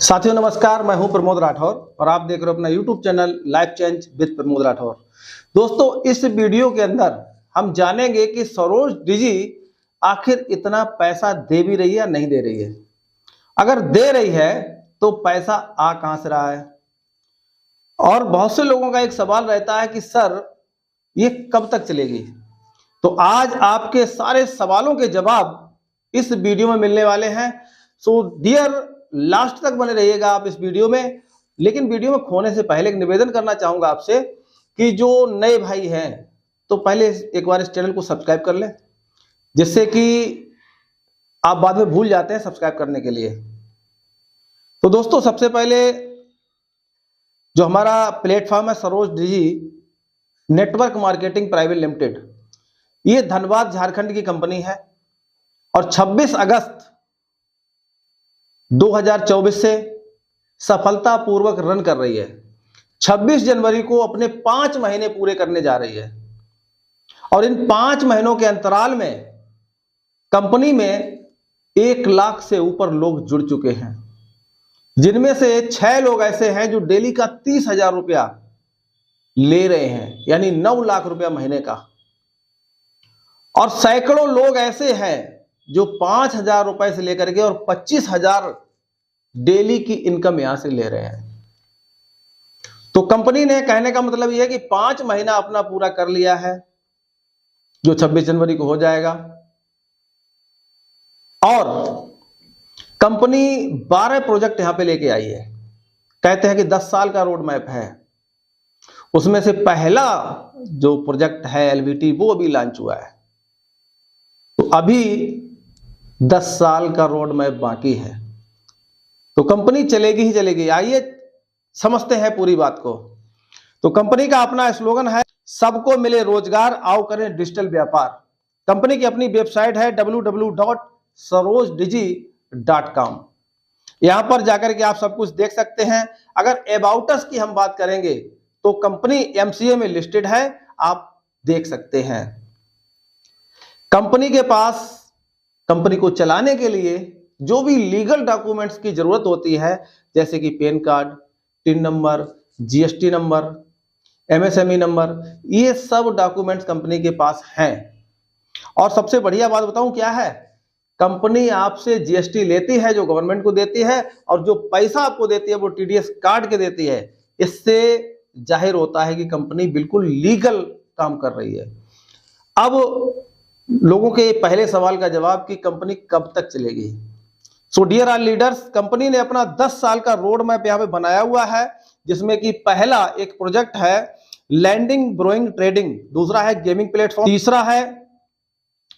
साथियों नमस्कार, मैं हूं प्रमोद राठौर और आप देख रहे हो अपना YouTube channel life change with Pramod Rathore. दोस्तों, इस वीडियो के अंदर हम जानेंगे कि सरोज डिजी आखिर इतना पैसा दे भी रही है या नहीं दे रही है। अगर दे रही है तो पैसा आ कहां से रहा है। और बहुत से लोगों का एक सवाल रहता है कि सर ये कब तक चलेगी। तो आज आपके सारे सवालों के जवाब इस वीडियो में मिलने वाले हैं। सो डियर, लास्ट तक बने रहिएगा आप इस वीडियो में। लेकिन वीडियो में खोने से पहले एक निवेदन करना चाहूंगा आपसे कि जो नए भाई हैं तो पहले एक बार इस चैनल को सब्सक्राइब कर लें, जिससे कि आप बाद में भूल जाते हैं सब्सक्राइब करने के लिए। तो दोस्तों, सबसे पहले जो हमारा प्लेटफॉर्म है सरोज डिजी नेटवर्क मार्केटिंग प्राइवेट लिमिटेड, ये धनबाद झारखंड की कंपनी है और 26 अगस्त 2024 से सफलतापूर्वक रन कर रही है। 26 जनवरी को अपने 5 महीने पूरे करने जा रही है और इन 5 महीनों के अंतराल में कंपनी में 1 लाख से ऊपर लोग जुड़ चुके हैं, जिनमें से 6 लोग ऐसे हैं जो डेली का 30,000 रुपया ले रहे हैं, यानी 9 लाख रुपया महीने का। और सैकड़ों लोग ऐसे हैं जो 5,000 रुपए से लेकर के और 25,000 डेली की इनकम यहां से ले रहे हैं। तो कंपनी ने, कहने का मतलब यह है कि 5 महीना अपना पूरा कर लिया है, जो 26 जनवरी को हो जाएगा। और कंपनी 12 प्रोजेक्ट यहां पे लेके आई है। कहते हैं कि 10 साल का रोड मैप है। उसमें से पहला जो प्रोजेक्ट है एलवीटी, वो अभी लॉन्च हुआ है। तो अभी 10 साल का रोड मैप बाकी है। तो कंपनी चलेगी ही चलेगी। आइए समझते हैं पूरी बात को। तो कंपनी का अपना स्लोगन है, सबको मिले रोजगार, आओ करें डिजिटल व्यापार। कंपनी की अपनी वेबसाइट है www.sarojdigi.com। यहां पर जाकर के आप सब कुछ देख सकते हैं। अगर अबाउट अस की हम बात करेंगे तो कंपनी एमसीए में लिस्टेड है, आप देख सकते हैं। कंपनी के पास कंपनी को चलाने के लिए जो भी लीगल डॉक्यूमेंट्स की जरूरत होती है, जैसे कि pan card, tin number, GST number, MSME number, ये सब डॉक्यूमेंट्स कंपनी के पास हैं। और सबसे बढ़िया बात बताऊं क्या है, कंपनी आपसे जीएसटी लेती है जो गवर्नमेंट को देती है, और जो पैसा आपको देती है वो टीडीएस काट के देती है। इससे जाहिर होता है कि कंपनी बिल्कुल लीगल काम कर रही है। अब लोगों के पहले सवाल का जवाब कि कंपनी कब तक चलेगी। So dear our leaders, company ने अपना 10 साल का रोड मैप यहाँ पे बनाया हुआ है, जिसमें कि पहला एक प्रोजेक्ट है लैंडिंग ब्रोइंग ट्रेडिंग, दूसरा है गेमिंग प्लेटफॉर्म, तीसरा है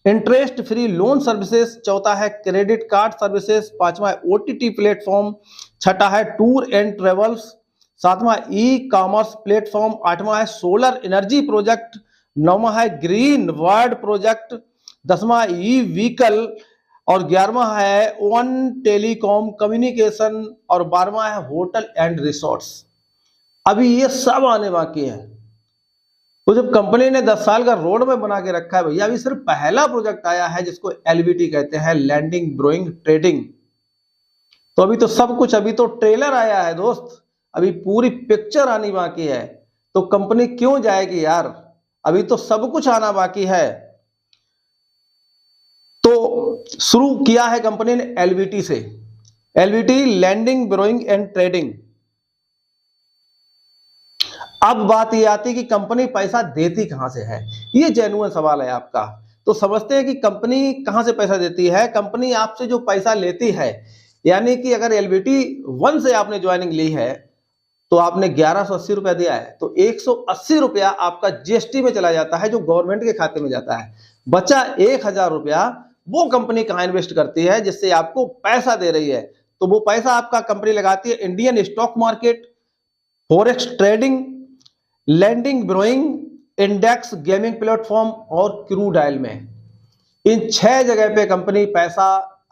इंटरेस्ट फ्री लोन सर्विसेज, चौथा है क्रेडिट कार्ड सर्विसेज, पांचवा है ओटीटी प्लेटफॉर्म, छठा है टूर एंड ट्रेवल्स, सातवां ई कॉमर्स प्लेटफॉर्म, आठवां है सोलर एनर्जी प्रोजेक्ट, नौवां है green world project, 10वां e vehicle, और 11वां है वन टेलीकॉम कम्युनिकेशन, और 12वां है होटल एंड रिसोर्ट्स। अभी ये सब आने बाकी है। तो जब कंपनी ने 10 साल का रोड में बना के रखा है भैया, अभी सिर्फ पहला प्रोजेक्ट आया है जिसको एलबीटी कहते हैं, लैंडिंग ब्रोइंग ट्रेडिंग। तो अभी तो सब कुछ, अभी तो ट्रेलर आया है दोस्त, अभी पूरी पिक्चर आनी बाकी है। तो कंपनी क्यों जाएगी यार, अभी तो सब कुछ आना बाकी है। तो शुरू किया है कंपनी ने एलवीटी से, एलवीटी लैंडिंग ब्रोइंग एंड ट्रेडिंग। अब बात यह आती है कि कंपनी पैसा देती कहां से है। ये जेन्युइन सवाल है आपका। तो समझते हैं कि कंपनी कहां से पैसा देती है। कंपनी आपसे जो पैसा लेती है, यानी कि अगर एलवीटी 1 से आपने ज्वाइनिंग ली है तो आपने 1180 रुपया दिया है, तो 180 रुपया आपका जीएसटी में चला जाता है, जो गवर्नमेंट के खाते में जाता है। बचा 1000 रुपया वो कंपनी कहां इन्वेस्ट करती है, जिससे आपको पैसा दे रही है। तो वो पैसा आपका कंपनी लगाती है Indian stock market, forex trading, lending borrowing, index, gaming platform और क्रूड ऑयल में। इन 6 जगह पे कंपनी पैसा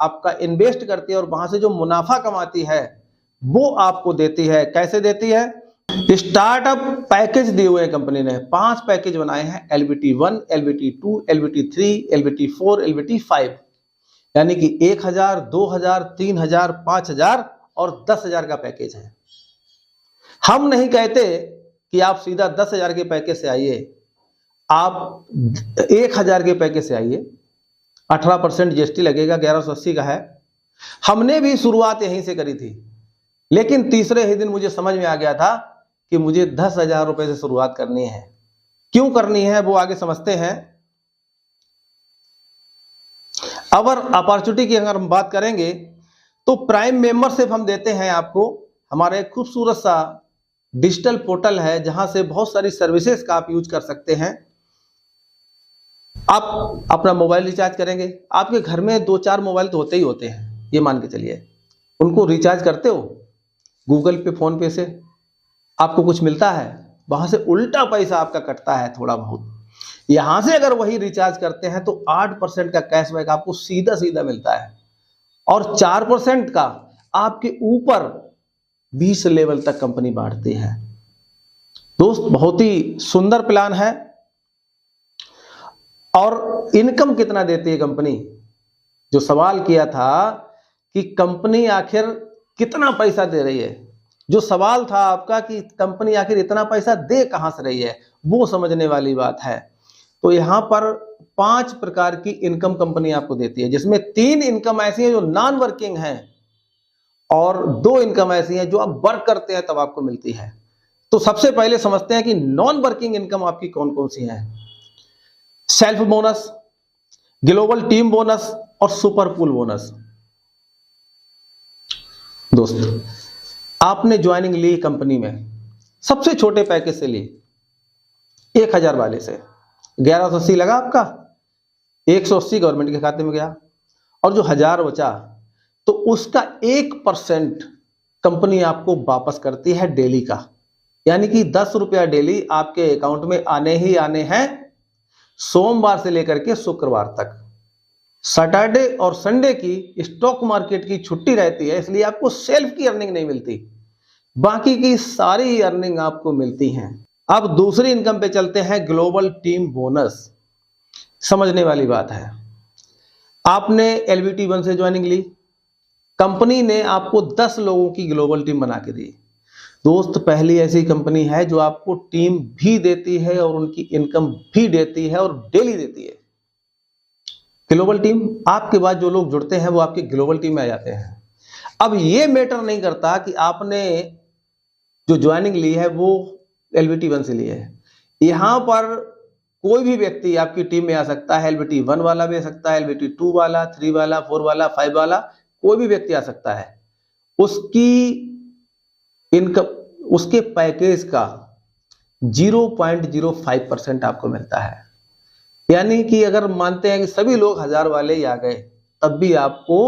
आपका इन्वेस्ट करती है और वहां से जो मुनाफा कमाती है वो आपको देती है। कैसे देती है? स्टार्टअप पैकेज दिए हुए हैं कंपनी ने, 5 पैकेज बनाए हैं, LBT 1, LBT 2, LBT 3, LBT 4, LBT 5, यानी कि 1000, 2000, 3000, 5000 और 10,000 का पैकेज है। हम नहीं कहते कि आप सीधा 10,000 के पैकेज से आइए, आप 1,000 के पैकेज से आइए। 18% जीएसटी लगेगा, 1180 का है। हमने भी शुरुआत यहीं से करी थी, लेकिन तीसरे ही दिन मुझे समझ में आ गया था कि मुझे 10,000 रुपए से शुरुआत करनी है। क्यों करनी है वो आगे समझते हैं। अगर अपॉर्चुनिटी की अगर हम बात करेंगे तो प्राइम मेंबरशिप हम देते हैं आपको। हमारा एक खूबसूरत सा डिजिटल पोर्टल है जहां से बहुत सारी सर्विसेज का आप यूज कर सकते हैं। आप अपना मोबाइल रिचार्ज करेंगे, आपके घर में 2-4 मोबाइल तो होते ही होते हैं, ये मान के चलिए। उनको रिचार्ज करते हो गूगल पे, फोन पे से, आपको कुछ मिलता है, वहां से उल्टा पैसा आपका कटता है थोड़ा बहुत। यहां से अगर वही रिचार्ज करते हैं तो 8% का कैशबैक आपको सीधा सीधा मिलता है, और 4% का आपके ऊपर 20 लेवल तक कंपनी बांटती है। दोस्त, बहुत ही सुंदर प्लान है। और इनकम कितना देती है कंपनी? जो सवाल किया था कि कंपनी आखिर कितना पैसा दे रही है, जो सवाल था आपका कि कंपनी आखिर इतना पैसा दे कहां से रही है, वो समझने वाली बात है। तो यहां पर 5 प्रकार की इनकम कंपनी आपको देती है, जिसमें 3 इनकम ऐसी हैं जो नॉन वर्किंग हैं, और 2 इनकम ऐसी हैं जो आप वर्क करते हैं तब आपको मिलती है। तो सबसे पहले समझते हैं कि नॉन वर्किंग इनकम आपकी कौन कौन सी है। Self bonus, global team bonus और सुपर पूल बोनस। दोस्त, आपने ज्वाइनिंग ली कंपनी में, सबसे छोटे पैकेज से ली, 1,000 वाले से 1180 लगा आपका, 180 गवर्नमेंट के खाते में गया, और जो 1,000 बचा तो उसका 1% कंपनी आपको वापस करती है डेली का। यानी कि 10 रुपया डेली आपके अकाउंट में आने ही आने हैं, सोमवार से लेकर के शुक्रवार तक। सैटरडे और संडे की स्टॉक मार्केट की छुट्टी रहती है, इसलिए आपको सेल्फ की अर्निंग नहीं मिलती, बाकी की सारी अर्निंग आपको मिलती हैं। अब दूसरी इनकम पे चलते हैं, ग्लोबल टीम बोनस। समझने वाली बात है। आपने LVT1 से ज्वाइनिंग ली, कंपनी ने आपको 10 लोगों की ग्लोबल टीम बना के दी। दोस्त, पहली ऐसी कंपनी है जो आपको टीम भी देती है और उनकी इनकम भी देती है और डेली देती है। ग्लोबल टीम, आपके बाद जो लोग जुड़ते हैं वो आपकी ग्लोबल टीम में आ जाते हैं। अब ये मैटर नहीं करता कि आपने जो ज्वाइनिंग ली है वो LVT1 से ली है। यहां पर कोई भी व्यक्ति आपकी टीम में आ सकता है। LVT1 वाला भी आ सकता है, LVT2 वाला, 3 वाला, 4 वाला, 5 वाला, कोई भी व्यक्ति आ सकता है। उसकी इनकम, उसके पैकेज का 0.05% आपको मिलता है। यानी कि अगर मानते हैं कि सभी लोग 1,000 वाले ही आ गए, तब भी आपको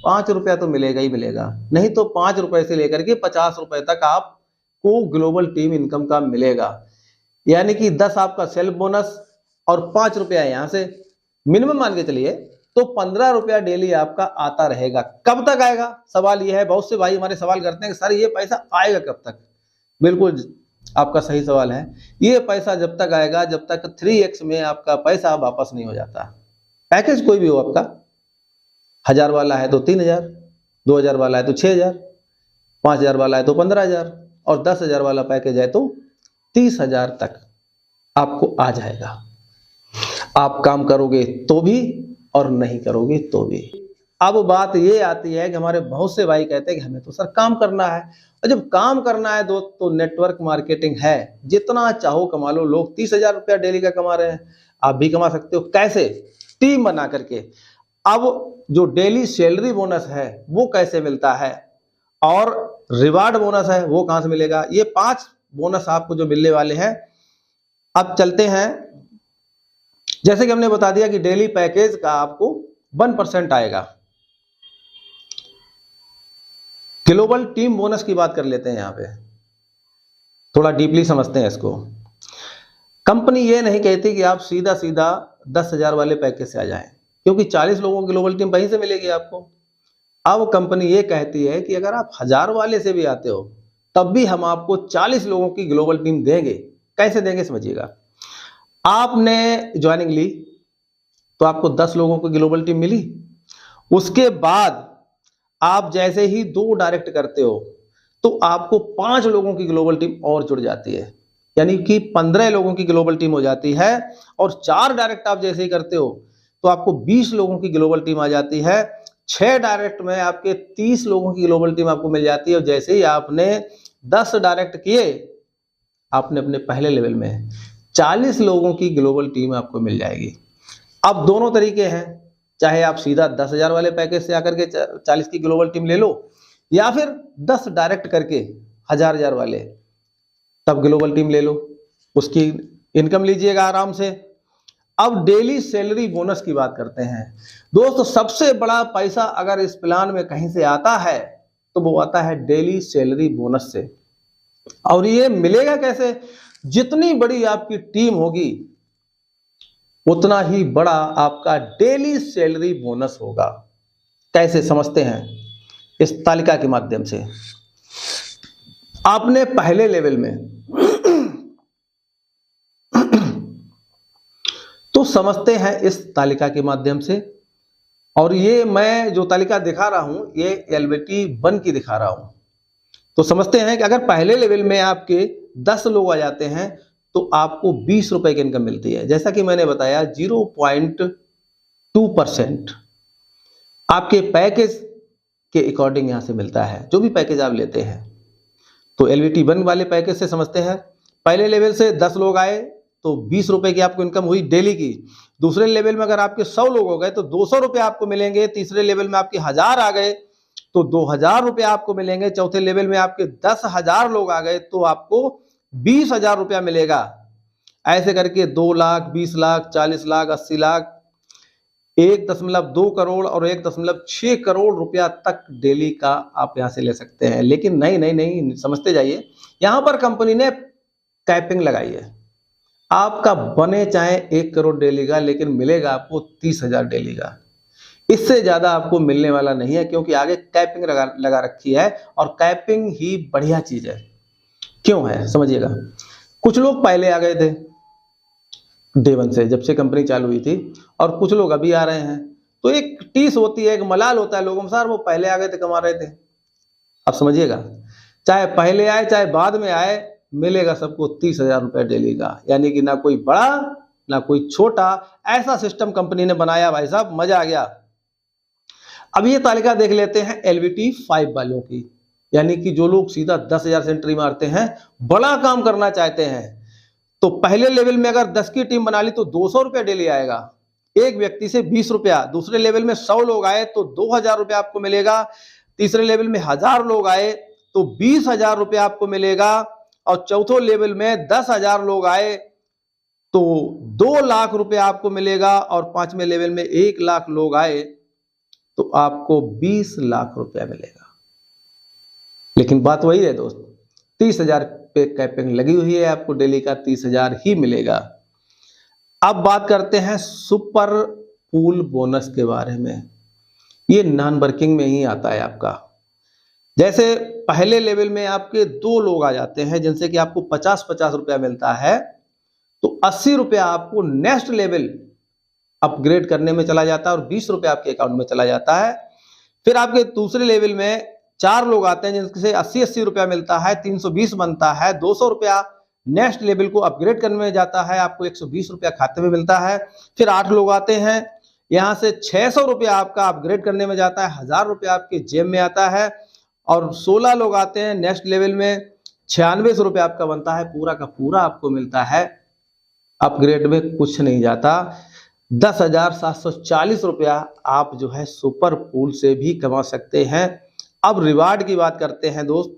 5 रुपया तो मिलेगा ही मिलेगा, नहीं तो 5 रुपए से लेकर के 50 रुपए तक आपको ग्लोबल टीम इनकम का मिलेगा। यानी कि 10 आपका सेल्फ बोनस और 5 रुपया यहां से, मिनिमम मान के चलिए तो 15 रुपया डेली आपका आता रहेगा। कब तक आएगा, सवाल यह है। बहुत से भाई हमारे सवाल करते हैं कि सर ये पैसा आएगा कब तक। बिल्कुल आपका सही सवाल है। ये पैसा जब तक आएगा जब तक 3x में आपका पैसा वापस नहीं हो जाता। पैकेज कोई भी हो आपका, 1,000 वाला है तो 3,000, 2,000 वाला है तो 6,000, 5,000 वाला है तो 15,000, और 10,000 वाला पैकेज है तो 30,000 तक आपको आ जाएगा। आप काम करोगे तो भी और नहीं करोगे तो भी। अब बात ये आती है कि हमारे बहुत से भाई कहते हैं कि हमें तो सर काम करना है, और जब काम करना है दोस्त तो नेटवर्क मार्केटिंग है, जितना चाहो कमा लो। लोग 30,000 रुपया डेली का कमा रहे हैं, आप भी कमा सकते हो। कैसे? टीम बना करके। अब जो डेली सैलरी बोनस है वो कैसे मिलता है, और रिवार्ड बोनस है वो कहां से मिलेगा, ये 5 बोनस आपको जो मिलने वाले हैं। अब चलते हैं, जैसे कि हमने बता दिया कि डेली पैकेज का आपको 1% आएगा। ग्लोबल टीम बोनस की बात कर लेते हैं, यहां पे थोड़ा डीपली समझते हैं इसको। कंपनी ये नहीं कहती कि आप सीधा सीधा 10,000 वाले पैकेज से आ जाएं, क्योंकि 40 लोगों की ग्लोबल टीम वहीं से मिलेगी आपको। अब कंपनी ये कहती है कि अगर आप 1,000 वाले से भी आते हो तब भी हम आपको 40 लोगों की ग्लोबल टीम देंगे। कैसे देंगे समझिएगा। आपने ज्वाइनिंग ली तो आपको 10 लोगों को ग्लोबल टीम मिली, उसके बाद आप जैसे ही 2 डायरेक्ट करते हो तो आपको 5 लोगों की ग्लोबल टीम और जुड़ जाती है, यानी कि 15 लोगों की ग्लोबल टीम हो जाती है। और 4 डायरेक्ट आप जैसे ही करते हो तो आपको 20 लोगों की ग्लोबल टीम आ जाती है। 6 डायरेक्ट में आपके 30 लोगों की ग्लोबल टीम आपको मिल जाती है। और जैसे ही आपने 10 डायरेक्ट किए, आपने अपने पहले लेवल में 40 लोगों की ग्लोबल टीम आपको मिल जाएगी। अब दोनों तरीके हैं, चाहे आप सीधा 10,000 वाले पैकेज से आकर के 40 की ग्लोबल टीम ले लो, या फिर 10 डायरेक्ट करके 1000 वाले तब ग्लोबल टीम ले लो, उसकी इनकम लीजिएगा आराम से। अब डेली सैलरी बोनस की बात करते हैं दोस्तों। सबसे बड़ा पैसा अगर इस प्लान में कहीं से आता है तो वो आता है डेली सैलरी बोनस से। और ये मिलेगा कैसे? जितनी बड़ी आपकी टीम होगी उतना ही बड़ा आपका डेली सैलरी बोनस होगा। कैसे समझते हैं? इस तालिका के माध्यम से। आपने पहले लेवल में तो समझते हैं इस तालिका के माध्यम से। और ये मैं जो तालिका दिखा रहा हूं ये LVT 1 की दिखा रहा हूं। तो समझते हैं कि अगर पहले लेवल में आपके 10 लोग आ जाते हैं तो आपको 20 रुपए की इनकम मिलती है। जैसा कि मैंने बताया 0.2% आपके पैकेज के अकॉर्डिंग यहां से मिलता है, जो भी पैकेज आप लेते हैं। तो LVT 1 वाले पैकेज से समझते हैं, पहले लेवल से 10 लोग आए तो 20 रुपए की आपको इनकम हुई डेली की। दूसरे लेवल में अगर आपके 100 लोग हो गए तो 200 रुपए आपको मिलेंगे। तीसरे लेवल में आपके 1000 आ गए तो 2000 रुपए आपको मिलेंगे। चौथे लेवल में आपके 10,000 लोग आ गए तो आपको 20,000 रुपया मिलेगा। ऐसे करके 2 लाख, 20 लाख, 40 लाख, 80 लाख, 1.2 करोड़ और 1.6 करोड़ रुपया तक डेली का आप यहां से ले सकते हैं। लेकिन नहीं समझते जाइए, यहां पर कंपनी ने कैपिंग लगाई है। आपका बने चाहे 1 करोड़ डेली का, लेकिन मिलेगा आपको 30,000 डेली का। इससे ज्यादा आपको मिलने वाला नहीं है, क्योंकि आगे कैपिंग लगा रखी है। और कैपिंग ही बढ़िया चीज है। क्यों है समझिएगा। कुछ लोग पहले आ गए थे डे 1 से, जब से कंपनी चालू हुई थी, और कुछ लोग अभी आ रहे हैं। तो एक टीस होती है, एक मलाल होता है लोगों में, सर वो पहले आ गए थे कमा रहे थे। अब समझिएगा, चाहे पहले आए चाहे बाद में आए, मिलेगा सबको 30,000 रुपए डेली का। यानी कि ना कोई बड़ा ना कोई छोटा, ऐसा सिस्टम कंपनी ने बनाया भाई साहब, मजा आ गया। अब ये तालिका देख लेते हैं LVT 5 वालों की, यानी कि जो लोग सीधा 10,000 से एंट्री मारते हैं, बड़ा काम करना चाहते हैं। तो पहले लेवल में अगर 10 की टीम बना ली तो 200 रुपया डेली आएगा, एक व्यक्ति से 20 रुपया। दूसरे लेवल में 100 लोग आए तो 2,000 रुपया आपको मिलेगा। तीसरे लेवल में 1000 लोग आए तो 20,000 रुपया आपको मिलेगा। और चौथे लेवल में 10,000 लोग आए तो 2 लाख रुपया आपको मिलेगा। और 5वें लेवल में 1 लाख लोग आए तो आपको 20 लाख रुपया मिलेगा। लेकिन बात वही है दोस्त, 30,000 पे कैपिंग लगी हुई है, आपको डेली का 30,000 ही मिलेगा। अब बात करते हैं सुपर पूल बोनस के बारे में। ये नॉन वर्किंग में ही आता है आपका। जैसे पहले लेवल में आपके 2 लोग आ जाते हैं जिनसे कि आपको 50-50 रुपया मिलता है, तो 80 रुपया आपको नेक्स्ट लेवल अपग्रेड करने में चला जाता है और 20 रुपया आपके अकाउंट में चला जाता है। फिर आपके दूसरे लेवल में 4 लोग आते हैं जिनसे 80-80 रुपया मिलता है, 320 बनता है, 200 रुपया नेक्स्ट लेवल को अपग्रेड करने में जाता है, आपको 120 रुपया खाते में मिलता है। फिर 8 लोग आते हैं, यहां से 600 रुपया आपका अपग्रेड करने में जाता है, 1000 रुपया आपके जेब में आता है। और 16 लोग आते हैं नेक्स्ट लेवल में, 96 रुपया आपका बनता है, पूरा का पूरा आपको मिलता है, अपग्रेड में कुछ नहीं जाता। 10,740 रुपया आप जो है सुपर पूल से भी कमा सकते हैं। अब रिवार्ड की बात करते हैं दोस्त।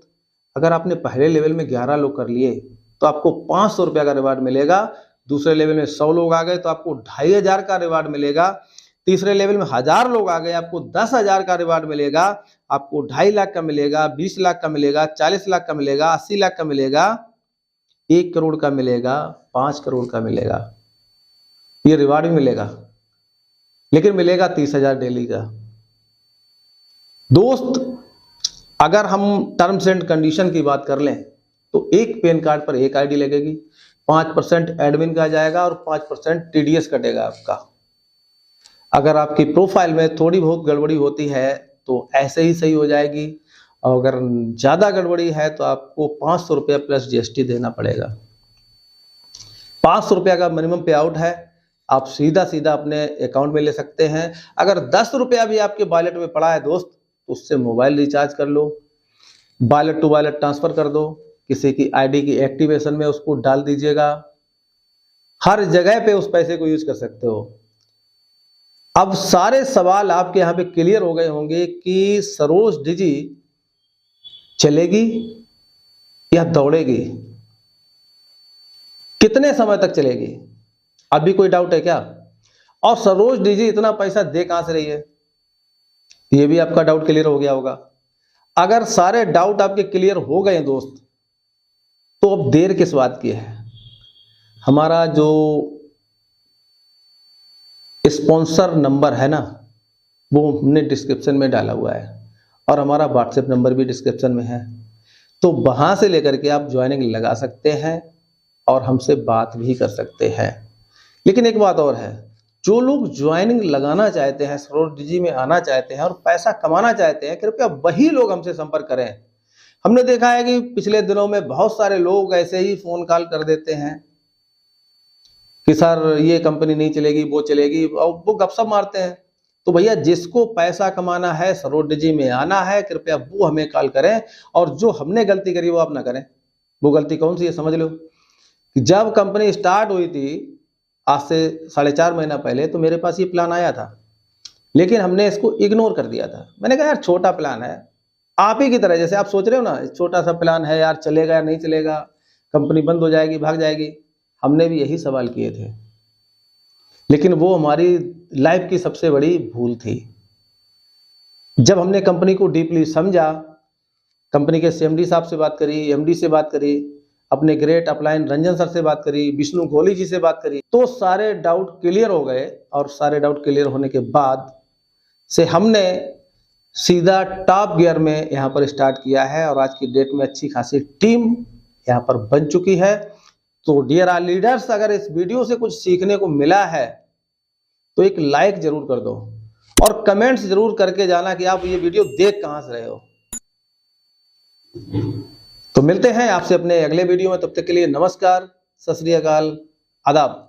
अगर आपने पहले लेवल में 11 लोग कर लिए तो आपको 500 रुपया का रिवार्ड मिलेगा। दूसरे लेवल में 100 लोग आ गए तो आपको 2,500 का रिवार्ड मिलेगा। तीसरे लेवल में 1000 लोग आ गए, आपको 10,000 का रिवार्ड मिलेगा। आपको 2.5 लाख का मिलेगा, 20 लाख का मिलेगा, 40 लाख का मिलेगा, 80 लाख का मिलेगा, 1 करोड़ का मिलेगा, 5 करोड़ का मिलेगा। ये रिवार्ड भी मिलेगा, लेकिन मिलेगा 30,000 डेली का। दोस्त अगर हम टर्म्स एंड कंडीशन की बात कर लें तो एक पैन कार्ड पर एक आईडी लगेगी, 5% एडमिन का जाएगा और 5% TDS कटेगा आपका। अगर आपकी प्रोफाइल में थोड़ी बहुत गड़बड़ी होती है तो ऐसे ही सही हो जाएगी। और अगर ज़्यादा गड़बड़ी है तो आपको 500 रुपया प्लस GST देना पड़ेगा। 500 रुपया का मिनिमम पे आउट है, आप सीधा सीधा अपने अकाउंट में ले सकते हैं। अगर 10 रुपया भी आपके वॉलेट में पड़ा है दोस्त, तो उससे मोबाइल रिचार्ज कर लो, वॉलेट टू वॉलेट ट्रांसफर कर दो, किसी की आईडी की एक्टिवेशन में उसको डाल दीजिएगा। हर जगह पे उस पैसे को यूज कर सकते हो। अब सारे सवाल आपके यहाँ पे क्लियर हो गए होंगे कि सरोज डिजी चलेगी या दौड़ेगी, कितने समय तक चलेगी, अभी कोई डाउट है क्या? और सरोज डिजी इतना पैसा दे कहां से रही है, ये भी आपका डाउट क्लियर हो गया होगा। अगर सारे डाउट आपके क्लियर हो गए दोस्त, तो अब देर किस बात की है? हमारा जो स्पॉन्सर नंबर है ना, वो हमने डिस्क्रिप्शन में डाला हुआ है, और हमारा व्हाट्सएप नंबर भी डिस्क्रिप्शन में है। तो वहां से लेकर के आप ज्वाइनिंग लगा सकते हैं और हमसे बात भी कर सकते हैं। लेकिन एक बात और है, जो लोग ज्वाइनिंग लगाना चाहते हैं, सरोज डिजी में आना चाहते हैं और पैसा कमाना चाहते हैं, कृपया वही लोग हमसे संपर्क करें। हमने देखा है कि पिछले दिनों में बहुत सारे लोग ऐसे ही फोन कॉल कर देते हैं कि सर ये कंपनी नहीं चलेगी, वो चलेगी, और वो गपशप मारते हैं। तो भैया, जिसको पैसा कमाना है, सरोज डिजी में आना है, कृपया वो हमें कॉल करें, और जो हमने गलती करी वो आप ना करें। वो गलती कौन सी है समझ लो, कि जब कंपनी स्टार्ट हुई थी आज से 4.5 महीना पहले, तो मेरे पास ये प्लान आया था, लेकिन हमने इसको इग्नोर कर दिया था। मैंने कहा यार छोटा प्लान है, आप ही की तरह, जैसे आप सोच रहे हो ना छोटा सा प्लान है यार, चलेगा या नहीं चलेगा, कंपनी बंद हो जाएगी, भाग जाएगी, हमने भी यही सवाल किए थे। लेकिन वो हमारी लाइफ की सबसे बड़ी भूल थी। जब हमने कंपनी को डीपली समझा, कंपनी के CMD साहब से बात करी, MD से बात करी, अपने ग्रेट अपलाइन रंजन सर से बात करी, विष्णु कोहली जी से बात करी, तो सारे डाउट क्लियर हो गए। और सारे डाउट क्लियर होने के बाद से हमने सीधा टॉप गियर में यहाँ पर स्टार्ट किया है, और आज की डेट में अच्छी खासी टीम यहाँ पर बन चुकी है। तो डियर आर लीडर्स, अगर इस वीडियो से कुछ सीखने को मिला है तो एक लाइक जरूर कर दो, और कमेंट्स जरूर करके जाना कि आप ये वीडियो देख कहां से रहे हो। तो मिलते हैं आपसे अपने अगले वीडियो में, तब तक के लिए नमस्कार, सत श्री अकाल, आदाब।